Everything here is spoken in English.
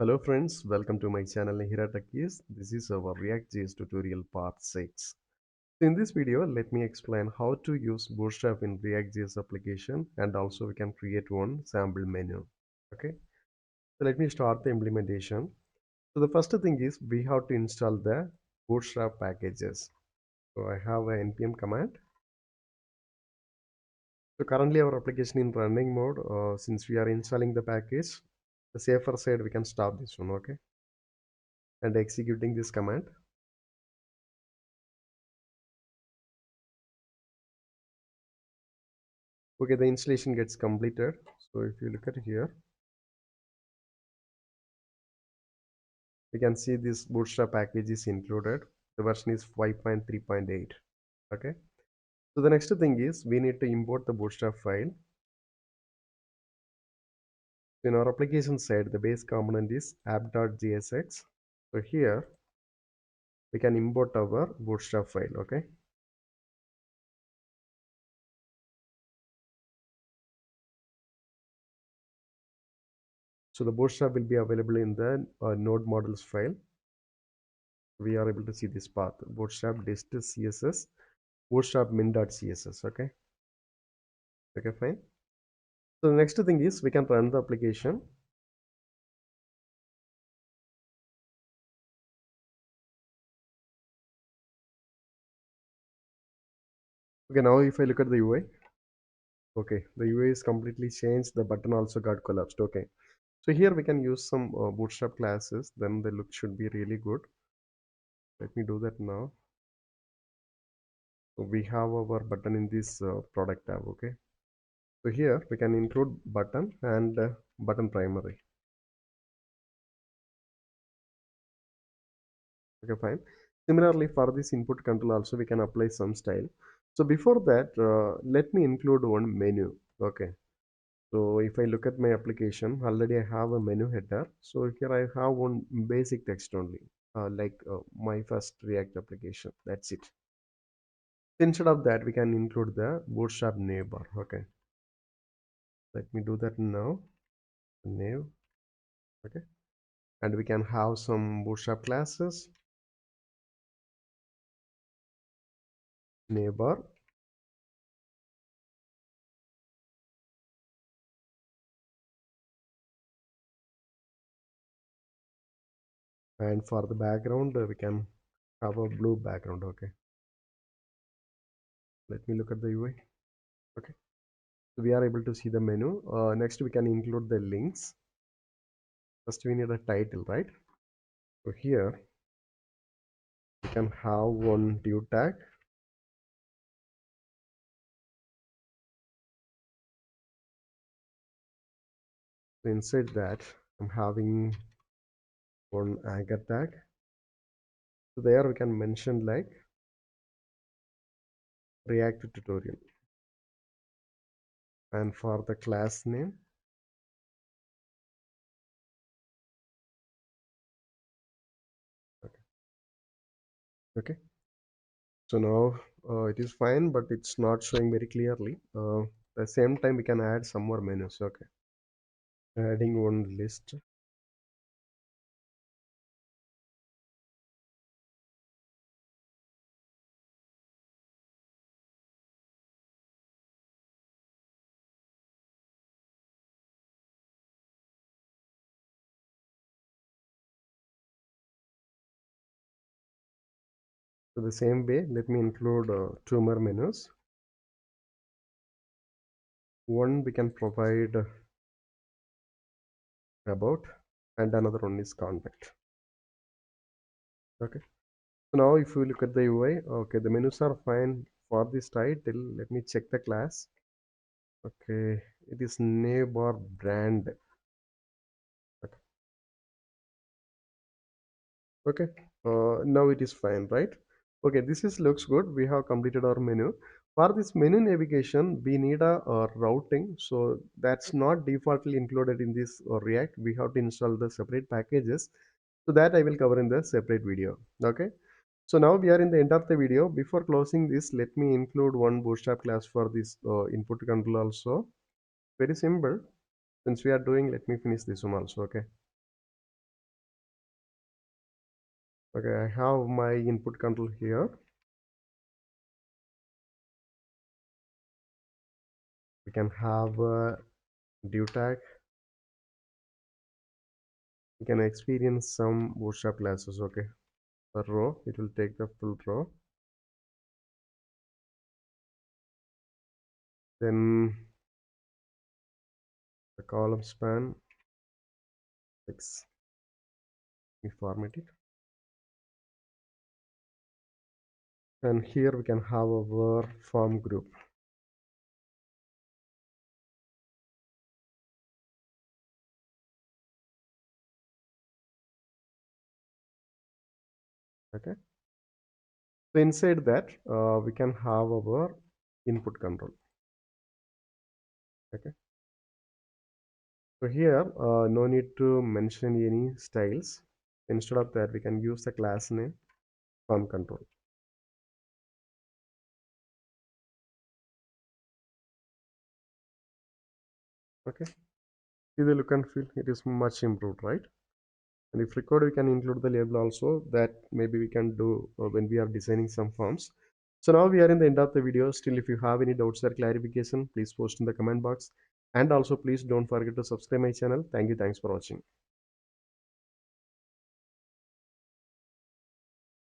Hello friends, welcome to my channel Hira Techies. This is our React.js tutorial part 6. So in this video, let me explain how to use Bootstrap in React.js application, and also we can create one sample menu. Okay, so let me start the implementation. So the first thing is we have to install the Bootstrap packages. So I have a npm command. So currently our application in running mode. Since we are installing the package, the safer side we can stop this one. Okay, and executing this command. Okay, the installation gets completed. So if you look at here, we can see this bootstrap package is included. The version is 5.3.8. Okay, so the next thing is we need to import the bootstrap file. In our application side, the base component is app.jsx. So here we can import our bootstrap file. Okay, so the bootstrap will be available in the node models file. We are able to see this path: bootstrap dist css, bootstrap.min.css. Okay, okay, fine. So the next thing is we can run the application. Okay, now if I look at the UI, okay, the UI is completely changed. The button also got collapsed. Okay, so here we can use some bootstrap classes. Then the look should be really good. Let me do that now. So we have our button in this product tab. Okay, so here we can include button and button primary. Okay, fine. Similarly, for this input control also we can apply some style. So before that, let me include one menu. Okay. So if I look at my application, already I have a menu header. So here I have one basic text only, my first React application. That's it. Instead of that, we can include the Bootstrap neighbor. Okay, let me do that now. Name. Okay, and we can have some Bootstrap classes. Neighbor. And for the background, we can have a blue background. Okay, let me look at the UI. Okay, so we are able to see the menu. Next, we can include the links. First, we need a title, right? So here we can have one div tag. So inside that, I'm having one anchor tag. So there we can mention like React tutorial. And for the class name, okay. Okay. So now it is fine, but it's not showing very clearly. At the same time, we can add some more menus. Okay. Adding one list. So the same way, let me include two more menus. One we can provide about, and another one is contact. Okay. So now if you look at the UI, okay, the menus are fine. For this title, let me check the class. Okay, it is neighbor brand. Okay, okay. Now it is fine, right? Okay, this is looks good. We have completed our menu. For this menu navigation, we need a routing. So that's not defaultly included in this React. We have to install the separate packages. So that I will cover in the separate video. Okay. So now we are in the end of the video. Before closing this, let me include one bootstrap class for this input control also. Very simple. Since we are doing, let me finish this one also. Okay. Okay, I have my input control here. We can have a div tag. We can experience some bootstrap classes. Okay, per row, it will take the full row. Then the column span 6. We format it. And here we can have our form group. Okay. So inside that, we can have our input control. Okay. So here, no need to mention any styles. Instead of that, we can use the class name form control. Okay. See the look and feel. It is much improved, right? And if required, we can include the label also. That maybe we can do when we are designing some forms. So now we are in the end of the video. Still, if you have any doubts or clarification, please post in the comment box. And also, please don't forget to subscribe my channel. Thank you. Thanks for watching.